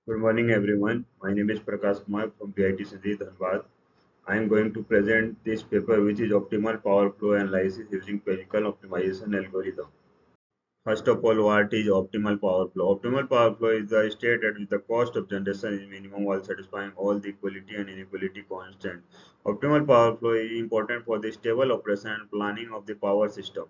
Good morning, everyone. My name is Prakash Kumar from PIT City, Dhanbad. I am going to present this paper, which is optimal power flow analysis using physical optimization algorithm. First of all, what is optimal power flow? Optimal power flow is the state at which the cost of generation is minimum while satisfying all the equality and inequality constant. Optimal power flow is important for the stable operation and planning of the power system.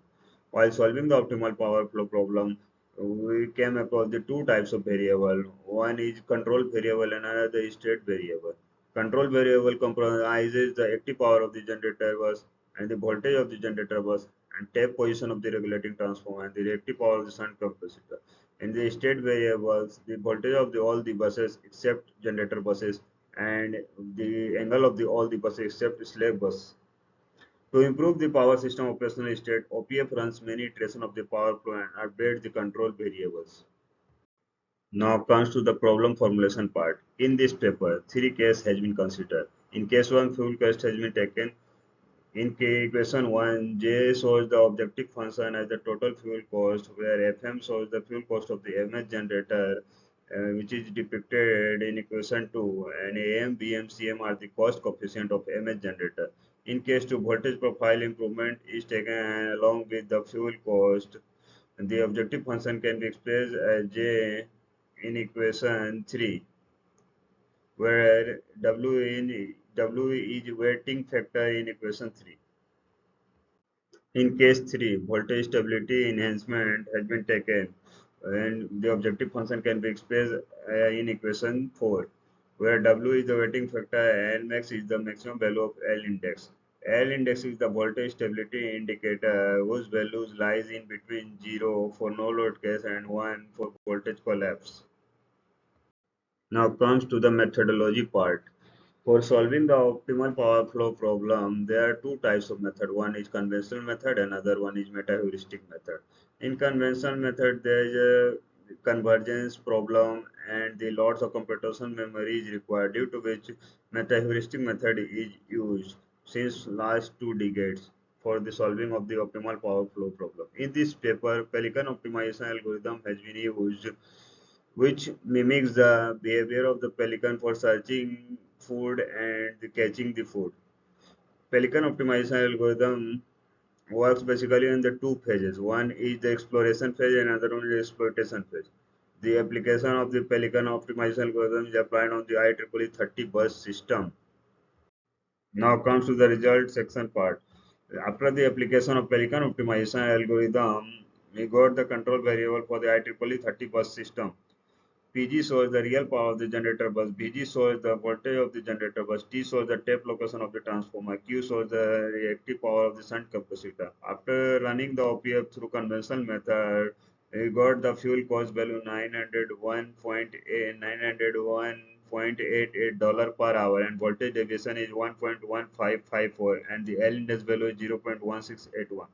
While solving the optimal power flow problem, we came across the two types of variable. One is control variable and another is state variable. Control variable comprises the active power of the generator bus and the voltage of the generator bus and tap position of the regulating transformer and the reactive power of the shunt capacitor. In the state variables, the voltage of all the buses except generator buses and the angle of all the buses except slave bus. To improve the power system operational state, OPF runs many iterations of the power flow and updates the control variables. Now comes to the problem formulation part. In this paper, three cases has been considered. In case 1, fuel cost has been taken. In equation 1, J shows the objective function as the total fuel cost, where Fm shows the fuel cost of the MS generator, which is depicted in equation 2, and AM, BM, CM are the cost coefficient of MS generator. In case 2, voltage profile improvement is taken along with the fuel cost. The objective function can be expressed as J in equation 3, where W is weighting factor in equation 3. In case 3, voltage stability enhancement has been taken and the objective function can be expressed in equation 4, where W is the weighting factor and max is the maximum value of L index. L index is the voltage stability indicator whose values lies in between 0 for no load case and 1 for voltage collapse. Now comes to the methodology part. For solving the optimal power flow problem, there are two types of method. One is conventional method, another one is meta-heuristic method. In conventional method, there is a convergence problem and the lots of computational memory is required, due to which meta-heuristic method is used since last 2 decades for the solving of the optimal power flow problem. In this paper, Pelican optimization algorithm has been used, which mimics the behavior of the pelican for searching food and catching the food. Pelican optimization algorithm works basically in the two phases. One is the exploration phase and another one is the exploitation phase. The application of the Pelican optimization algorithm is applied on the IEEE 30 bus system. Now comes to the result section part. After the application of Pelican optimization algorithm, we got the control variable for the IEEE 30 bus system. PG shows the real power of the generator bus, BG shows the voltage of the generator bus, T shows the tape location of the transformer, Q shows the reactive power of the shunt capacitor. After running the OPF through conventional method, we got the fuel cost value 901.88 dollar per hour and voltage deviation is 1.1554 and the L index value is 0.1681.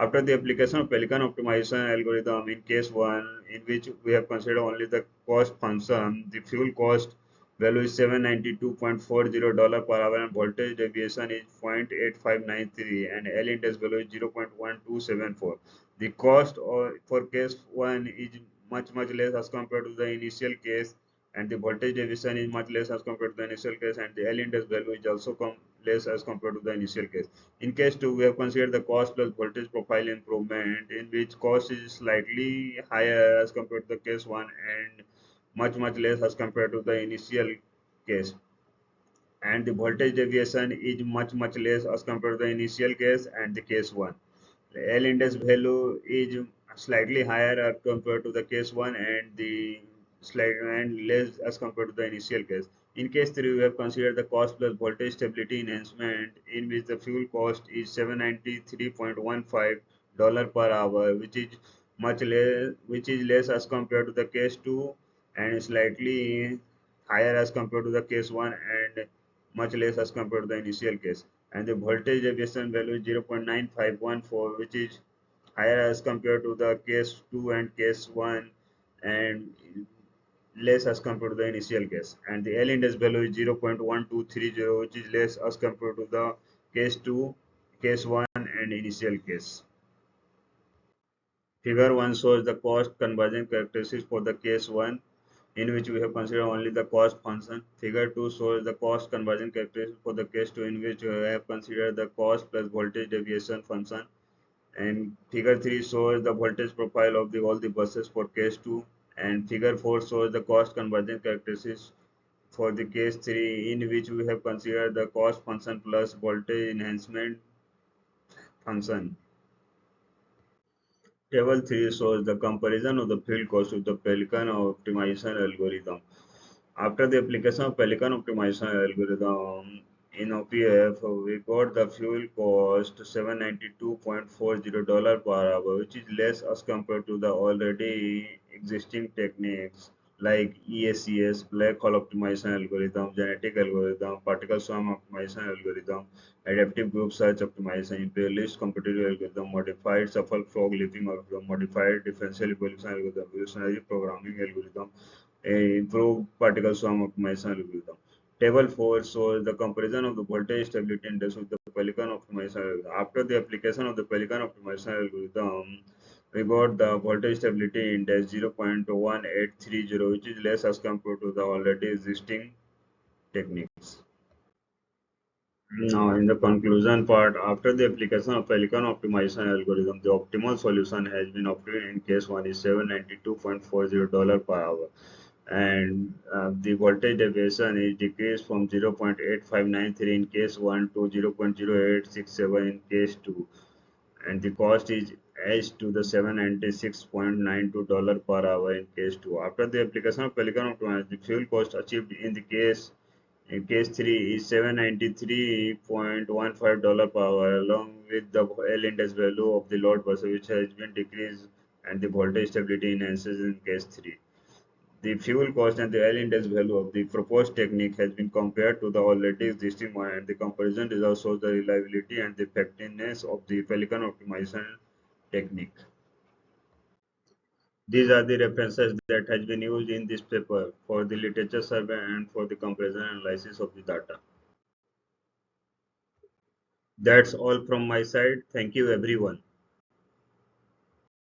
After the application of Pelican optimization algorithm in case 1, in which we have considered only the cost function, the fuel cost value is $792.40 per hour and voltage deviation is 0.8593 and L index value is 0.1274. The cost for case 1 is much less as compared to the initial case, and the voltage deviation is much less as compared to the initial case, and the L index value is also less as compared to the initial case. In case 2, we have considered the cost plus voltage profile improvement, in which cost is slightly higher as compared to the case 1 and much less as compared to the initial case. And the voltage deviation is much less as compared to the initial case and the case 1. The L index value is slightly higher as compared to the case 1 and the slight and less as compared to the initial case. In case 3, we have considered the cost plus voltage stability enhancement, in which the fuel cost is $793.15 per hour, which is less as compared to the case 2 and slightly higher as compared to the case 1 and much less as compared to the initial case. And the voltage deviation value is 0.9514, which is higher as compared to the case 2 and case 1 and less as compared to the initial case. And the L index value is 0.1230, which is less as compared to the case 2, case 1 and initial case. Figure 1 shows the cost conversion characteristics for the case 1 in which we have considered only the cost function. Figure 2 shows the cost conversion characteristic for the case 2, in which we have considered the cost plus voltage deviation function. And figure 3 shows the voltage profile of all the buses for case 2. And figure 4 shows the cost conversion characteristics for the case 3, in which we have considered the cost function plus voltage enhancement function. Table 3 shows the comparison of the field cost with the Pelican optimization algorithm. After the application of Pelican optimization algorithm in OPF, we got the fuel cost $792.40 per hour, which is less as compared to the already existing techniques like EACS, black hole optimization algorithm, genetic algorithm, particle swarm optimization algorithm, adaptive group search optimization, imperialist competitive algorithm, modified shuffle frog leaping algorithm, modified differential evolution algorithm, evolutionary programming algorithm, a improved particle swarm optimization algorithm. Table 4 shows the comparison of the voltage stability index with the Pelican optimization algorithm. After the application of the Pelican optimization algorithm, we got the voltage stability index 0.1830, which is less as compared to the already existing techniques. Now, in the conclusion part, after the application of Pelican optimization algorithm, the optimal solution has been obtained in case 1 is $792.40 per hour, and the voltage deviation is decreased from 0.8593 in case 1 to 0.0867 in case 2, and the cost is edged to the $796.92 per hour in case 2. After the application of Pelican optimization, the fuel cost achieved in case 3 is $793.15 per hour, along with the L index value of the load buffer, which has been decreased, and the voltage stability enhances in case 3. The fuel cost and the L index value of the proposed technique has been compared to the already existing one, and the comparison results shows the reliability and the effectiveness of the Pelican optimization technique. These are the references that has been used in this paper for the literature survey and for the comparison analysis of the data. That's all from my side. Thank you, everyone.